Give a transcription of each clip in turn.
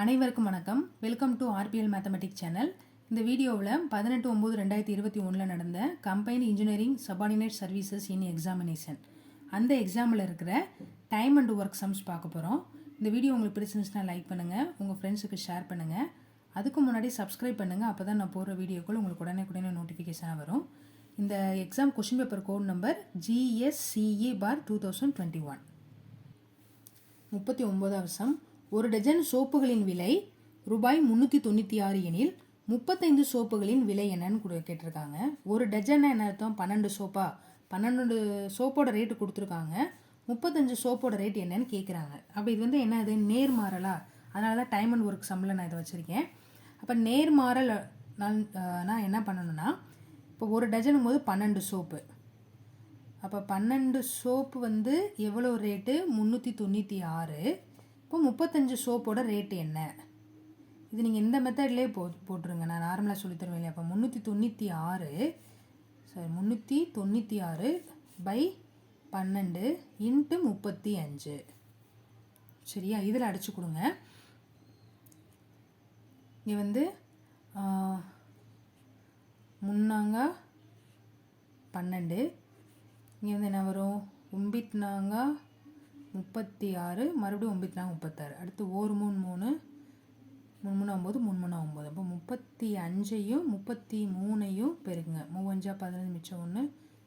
அனைவருக்கும் வணக்கம். Welcome to RBL mathematics channel. இந்த வீடியோவில் 18/9/2021 நடந்த கம்பைன்ட் இன்ஜினியரிங் சபார்டினேட் சர்வீசஸ் இன் எக்ஸாமினேஷன் அந்த எக்ஸாமில் இருக்கிற டைம் அண்ட் ஒர்க் சம்ஸ் பார்க்க போகிறோம். இந்த வீடியோ உங்களுக்கு பிடிச்சிருந்துச்சுன்னா லைக் பண்ணுங்கள், உங்கள் ஃப்ரெண்ட்ஸுக்கு ஷேர் பண்ணுங்கள். அதுக்கு முன்னாடி சப்ஸ்கிரைப் பண்ணுங்கள், அப்போ தான் நான் போடுற வீடியோக்கள் உங்களுக்கு உடனே நோட்டிஃபிகேஷனாக வரும். இந்த exam question paper code number GSCE/2021. 39வது சம். ஒரு டஜன் சோப்புகளின் விலை ரூபாய் 396 எனில் 35 சோப்புகளின் விலை என்னன்னு கேட்டிருக்காங்க. ஒரு டஜன் என்ன அர்த்தம்? 12 சோப்பா? 12 சோப்போட ரேட்டு கொடுத்துருக்காங்க. 35 சோப்போட ரேட் என்னன்னு கேட்குறாங்க. அப்போ இது என்னது? நேர்மாறலா? அதனால தான் டைம் அண்ட் ஒர்க் சம்மில் நான் இதை வச்சுருக்கேன். அப்போ நேர்மாறல் நான் என்ன பண்ணணும்னா, இப்போ ஒரு டஜனும் போது 12 சோப்பு. அப்போ 12 சோப்பு எவ்வளோ ரேட்டு? 396. இப்போ 35 சோப்போட ரேட்டு என்ன? இது நீங்கள் இந்த மெத்தட்லேயே போட்டுருங்க, நான் நார்மலாக சொல்லித்தருவேன் இல்லையா. அப்போ 396 பை 12 இன்ட்டு 35. சரியா? இதில் அடிச்சு கொடுங்க. இங்கே முன்னாங்க 12, இங்கே என்ன வரும்? 9 36, மறுபடியும் 9 36, அடுத்து 1 3 3 3 9 3 9. அப்போ 35ஐயும் 33ஐயும் பெருக்குங்க. 3 5 15 மிச்சம் 1,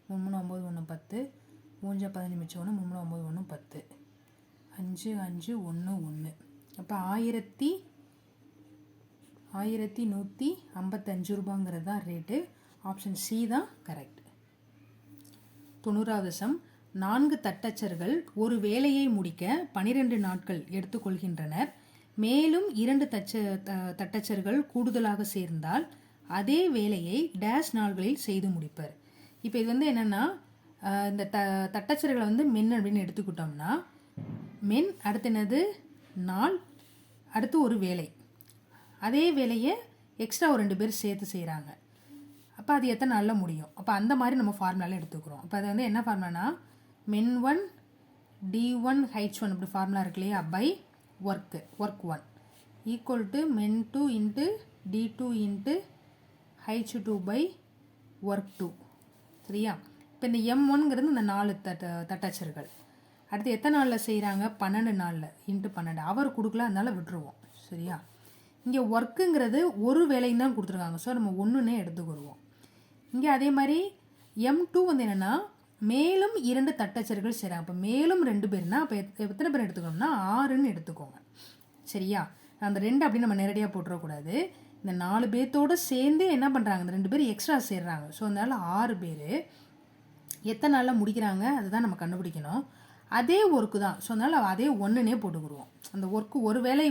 3 9 1 10, 3 15 மிச்சம் 1, 3 9 1 10, 5 5 1 1. அப்போ 1155 ரூபாங்கிறது தான் ரேட்டு. ஆப்ஷன் சி தான் கரெக்ட். 90வது சம். 4 தட்டச்சர்கள் ஒரு வேலையை முடிக்க 12 நாட்கள் எடுத்துக்கொள்கின்றனர். மேலும் 2 தட்டச்சர்கள் கூடுதலாக சேர்ந்தால் அதே வேலையை டேஷ் நாள்களில் செய்து முடிப்பர். இப்போ இது என்னென்னா, இந்த தட்டச்சர்களை மென் அப்படின்னு எடுத்துக்கிட்டோம்னா, மென் அடுத்து என்னது? நாள், அடுத்து ஒரு வேலை. அதே வேலையை எக்ஸ்ட்ரா ஒரு 2 பேர் சேர்த்து செய்கிறாங்க. அப்போ அது எத்தனை நாளில் முடியும்? அப்போ அந்த மாதிரி நம்ம ஃபார்முலாவில் எடுத்துக்கிறோம். அப்போ அது என்ன ஃபார்முலானா, men1 d1 h1 அப்படி ஃபார்முலா இருக்கு இல்லையா, by work 1 equal to men2 into d2 into h2 by work 2. சரியா? இப்போ இந்த m1ங்கிறது இந்த 4 தட்டச்சர்கள். அடுத்து எத்தனை நாளில் செய்கிறாங்க? 12 நாளில் இன்ட்டு 12. அவர் கொடுக்கல, அதனால விட்டுருவோம். சரியா? இங்கே ஒர்க்குங்கிறது ஒரு வேலையும் தான் கொடுத்துருக்காங்க. ஸோ நம்ம ஒன்றுன்னே எடுத்துக்கிடுவோம். இங்கே அதே மாதிரி m2 என்னென்னா, மேலும் 2 தட்டச்சர்கள் செய்கிறாங்க. அப்போ மேலும் 2 பேர்னா அப்போ எத்தனை பேர் எடுத்துக்கணும்னா 6ன்னு எடுத்துக்கோங்க. சரியா? அந்த 2 அப்படின்னு நம்ம நேரடியாக போட்டுறக்கூடாது. இந்த 4 பேர்த்தோடு சேர்ந்து என்ன பண்ணுறாங்க? இந்த 2 பேர் எக்ஸ்ட்ரா சேர்றாங்க. ஸோ அதனால் 6 பேர் எத்தனை நாளில் முடிக்கிறாங்க அதுதான் நம்ம கண்டுபிடிக்கணும். அதே ஒர்க்கு தான். ஸோ அதனால் அதே ஒன்றுனே போட்டுக்கிடுவோம். அந்த ஒர்க்கு ஒரு வேலையை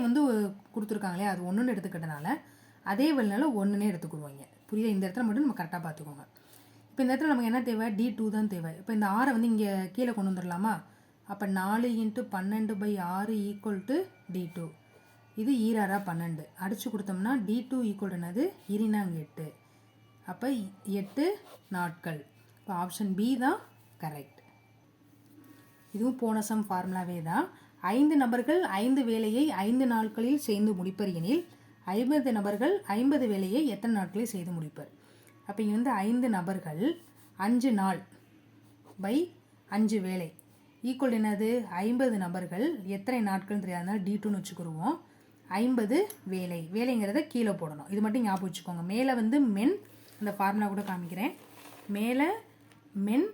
கொடுத்துருக்காங்களே, அது ஒன்றுன்னு எடுத்துக்கிட்டனால அதே வேலைனால ஒன்றுனே எடுத்துக்கிடுவாங்க. புரியுது? இந்த இடத்துல மட்டும் நம்ம கரெக்டாக பார்த்துக்கோங்க. இப்போ இந்த இடத்துல நமக்கு என்ன தேவை? d2 தான் தேவை. இப்போ இந்த 6 இங்கே கீழே கொண்டு வந்துடலாமா? அப்போ 4 into 12 by 6 equal to d2. இது 6 12 அடித்து கொடுத்தோம்னா d2 ஈக்குவல் என்னது? 8. அப்போ 8 நாட்கள். இப்போ ஆப்ஷன் பி தான் கரெக்ட். இதுவும் போன சம் ஃபார்முலாவே தான். 5 நபர்கள் 5 வேலையை 5 நாட்களில் செய்து முடிப்பர் எனில் 50 நபர்கள் 50 வேலையை எத்தனை நாட்களில் செய்து முடிப்பர்? அப்போ இங்கே 5 நபர்கள் 5 நாள் பை 5 வேலை ஈக்குவல் என்னது? 50 நபர்கள் எத்தனை நாட்கள் தெரியாதனால d2ன்னு வச்சுக்கிடுவோம். 50 வேலைங்கிறத கீழே போடணும். இது மட்டும் ஞாபகம் வச்சுக்கோங்க. மேலே மென், அந்த ஃபார்முலா கூட காமிக்கிறேன். மேலே மென்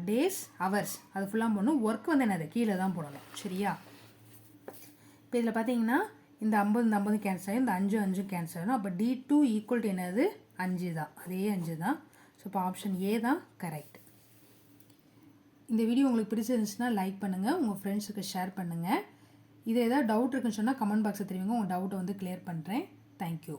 டேஸ் ஹவர்ஸ் அது ஃபுல்லாக போடணும். ஒர்க் என்னது? கீழே தான் போடணும். சரியா? இப்போ இதில் பார்த்தீங்கன்னா இந்த 50 கேன்சல் ஆகும், இந்த 5 கேன்சல் ஆகும். அப்போ d2 ஈக்குவல் டு என்னது? 5 தான். அதே 5 தான். ஸோ இப்போ ஆப்ஷன் ஏ தான் கரெக்ட். இந்த வீடியோ உங்களுக்கு பிடிச்சிருந்துச்சுன்னா லைக் பண்ணுங்கள், உங்கள் ஃப்ரெண்ட்ஸுக்கு ஷேர் பண்ணுங்கள். இது ஏதாவது டவுட் இருக்குன்னு சொன்னால் கமெண்ட் பாக்ஸை தெரிவிங்க, உங்கள் டவுட்டை கிளியர் பண்ணுறேன். தேங்க்யூ.